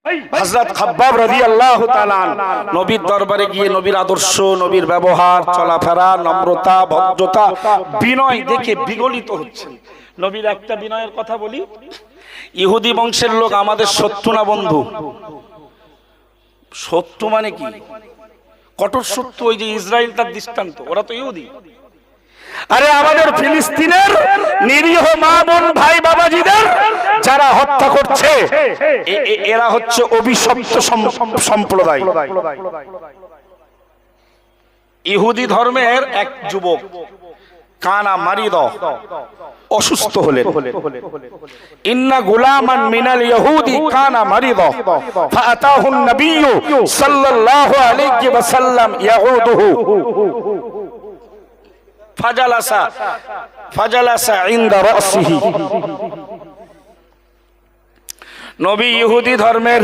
হযরত খাব্বাব রাদিয়াল্লাহু তাআলা নবীর দরবারে গিয়ে নবীর আদর্শ, নবীর ব্যবহার, চলাফেরা, নম্রতা, ভদ্রতা, বিনয় দেখে বিগলিত হচ্ছেন। নবীর একটা বিনয়ের কথা বলি, ইহুদি বংশের লোক আমাদের শত্রু না বন্ধু? শত্রু মানে কি? কঠোর শত্রু। ওই যে ইসরায়েল তার দৃষ্টান্ত, ওরা তো ইহুদি। আরে আমাদের ফিলিস্তিনের নিরীহ মা বোন ভাই বাবাজিদের যারা হত্যা করছে, এরা হচ্ছে অভিশপ্ত সম্প্রদায়। ইহুদি ধর্মের এক যুবক কানা মারিদ, অসুস্থ হলেন। ইন্না গুলামান মিনাল ইহুদি কানা মারিদ ফাআতাহু নবিয়্যু সাল্লাল্লাহু আলাইহি ওয়াসাল্লাম ইয়াউদুহু ফাজালাসা ইনদা রাসিহি। নবী ইহুদি ধর্মের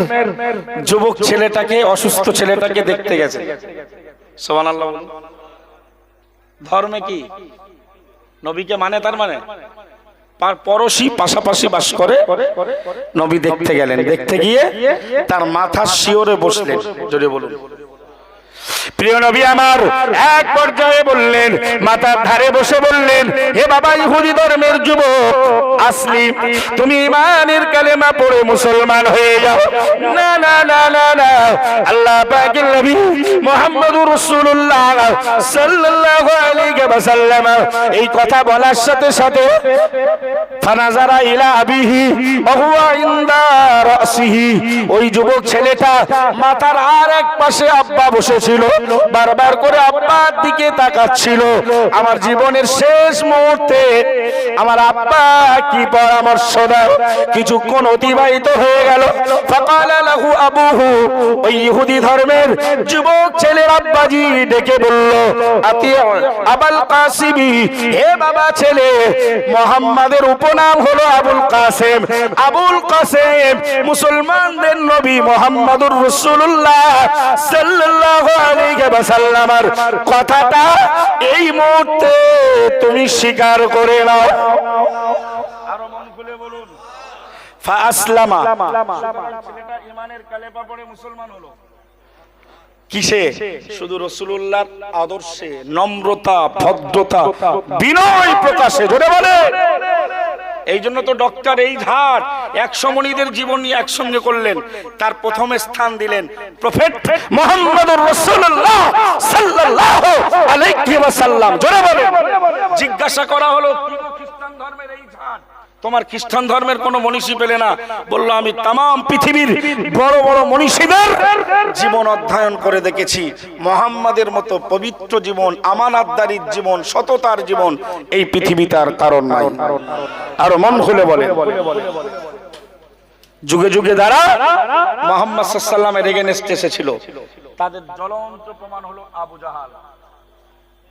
যুবক ছেলেটাকে, অসুস্থ ছেলেটাকে দেখতে গেছে। সুবহানাল্লাহ। ধর্মে কি নবীকে মানে, তার মানে পড়োশি পাশাপাশি বাস করে। নবী দেখতে গেলেন, দেখতে গিয়ে তার মাথার শিওরে বসলেন। জোরে বলুন। প্রিয় নবী আমার এক পর্যায়ে বললেন, মাথার ধারে বসে বললেন, হে বাবা ইহুদি ধর্মের যুবক, আসলিম, তুমি ঈমানের কালেমা পড়ে মুসলমান হয়ে যাও। না না না না না, আল্লাহ পাকের নবী মুহাম্মদুর রাসূলুল্লাহ সাল্লাল্লাহু আলাইহি ওয়াসাল্লাম এই কথা বলার সাথে সাথে ফানাজারা ইলা আবিহি ওয়া হুয়া ইনদা রাসিহি, ওই যুবক ছেলেটা মাথার আর এক পাশে আব্বা বসেছিল, বারবার করে আব্বার দিকে তাকাচ্ছিল। আমার জীবনের শেষ মুহূর্তে আমার আব্বা কি পরামর্শ দেয়। কিছুক্ষণ অতিবাহিত হয়ে গেল। ফাকালা লাহু আবুহু, ওই ইহুদি ধর্মের যুবক ছেলের আব্বাজি ডেকে বলল, আতিউ আবুল কাসিম, হে বাবা ছেলে, মুহাম্মাদের উপনাম হলো আবুল কাসেম। আবুল কাসেম মুসলমানদের নবী মুহাম্মদুর রাসূলুল্লাহ সাল্লাল্লাহু আলাইহি ওয়াসাল্লামের কথাটা এই মুহূর্তে তুমি স্বীকার করে নাও। আরো মন খুলে বলুন। ফাআসলামা, ছেলেটা ঈমানের কালেমা পড়ে মুসলমান হলো। কিসে? শুধু রাসূলুল্লাহর আদর্শে, নম্রতা, ভদ্রতা, বিনয় প্রকাশে। জোরে বলে। এই জন্য তো ডক্টর এইঝাট 100 মণিদের জীবন নিয়ে একসঙ্গে করলেন। তার প্রথমে স্থান দিলেন প্রফেট মুহাম্মদুর রাসূলুল্লাহ সাল্লাল্লাহু আলাইহি ওয়াসাল্লাম। জোরে বলে। জিজ্ঞাসা করা হলো, খ্রিস্টান ধর্মের এইঝাট, তোমার খ্রিস্টান ধর্মের কোন মনীষী পেলে না? বলল, আমি তামাম পৃথিবীর বড় বড় মনীষীদের জীবন অধ্যয়ন করে দেখেছি। মুহাম্মাদের মতো পবিত্র জীবন, আমানতদারির জীবন, সততার জীবন এই পৃথিবীতে আর কারণ নাই। আর মন খুলে বলে। যুগে যুগে যারা মুহাম্মদ সাল্লাল্লাহু আলাইহি ওয়াসাল্লামের এগেইনস্টে এসেছিল, তাদের জ্বলন্ত প্রমাণ হলো আবু জাহাল।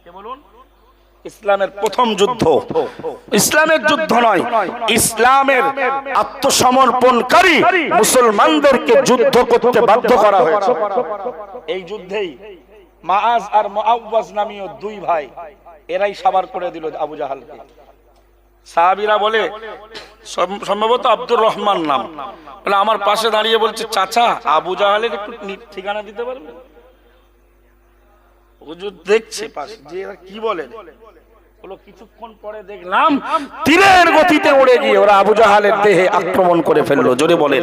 কে বলুন? ইসলামের প্রথম যুদ্ধ, ইসলামের যুদ্ধ নয়, ইসলামের আত্মসমর্পণকারী মুসলমানদেরকে যুদ্ধ করতে বাধ্য করা হয়েছে। এই যুদ্ধেই মাআজ আর মুআওয়াজ নামীয় দুই ভাই, এরাই সাবার করে দিল আবু জাহালকে। সাহাবীরা বলে, সম্ভবত আব্দুর রহমান নাম, বলে আমার পাশে দাঁড়িয়ে বলছে, চাচা আবু জাহালের একটু ঠিকানা দিতে পারবেন? হুজুর দেখছে পাশে যে এরা কি বলে। বলো, কিছুক্ষণ পরে দেখলাম তীরের গতিতে উড়ে গিয়ে ওরা আবু জাহালের দেহে আক্রমণ করে ফেললো। জোরে বলেন।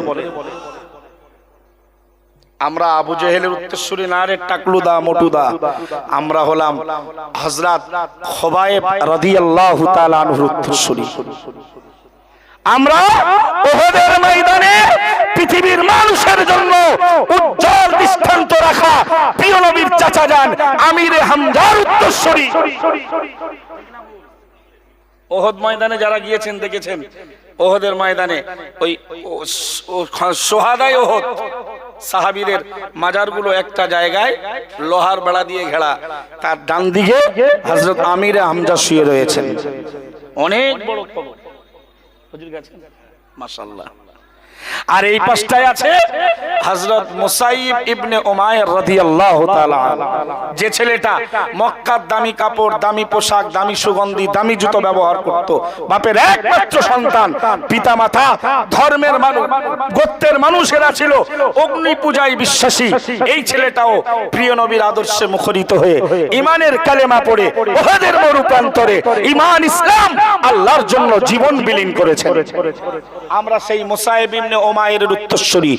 আমরা আবু জাহেলের উত্তরসূরি না রে টাকলুদা মোটুদা, আমরা হলাম হযরত খুবাইব রাদিয়াল্লাহু তাআলা আনহুর উত্তরসূরি। আমরা উহুদের ময়দানে পৃথিবীর মানুষের জন্য উজ্জ্বল দৃষ্টান্ত রাখা প্রিয় নবীর চাচা যান আমিরে হামজার উত্তরসূরি। উহুদ ময়দানে যারা গিয়েছেন দেখেছেন, উহুদের ময়দানে ওই শুহাদায়ে উহুদ সাহাবীদের মাজারগুলো একটা জায়গায় লোহার বেড়া দিয়ে ঘেরা, তার ডান দিকে হযরত আমিরে হামজা শুয়ে রয়েছেন। অনেক বড় কবর। হুজুর গেছেন মাশাআল্লাহ। আর এই পাশটায় আছে হযরত মুসাইব ইবনে উমাইর রাদিয়াল্লাহু তাআলা, যে ছেলেটা মক্কার দামি কাপড়, দামি পোশাক, দামি সুগন্ধি, দামি জুতো ব্যবহার করত, বাপের একমাত্র সন্তান, পিতামাতা ধর্মের মানুষ, গোত্রের মানুষেরা ছিল অগ্নি পূজায় বিশ্বাসী। এই ছেলেটাও প্রিয় নবীর আদর্শে মুখরিত হয়ে ঈমানের কালেমা পড়ে উহুদের মরুপ্রান্তরে ঈমান ইসলাম আল্লাহর জন্য জীবন বিলীন করেছে। আমরা সেই মুসাইব ইবনে উমাইরের উত্তরসূরি।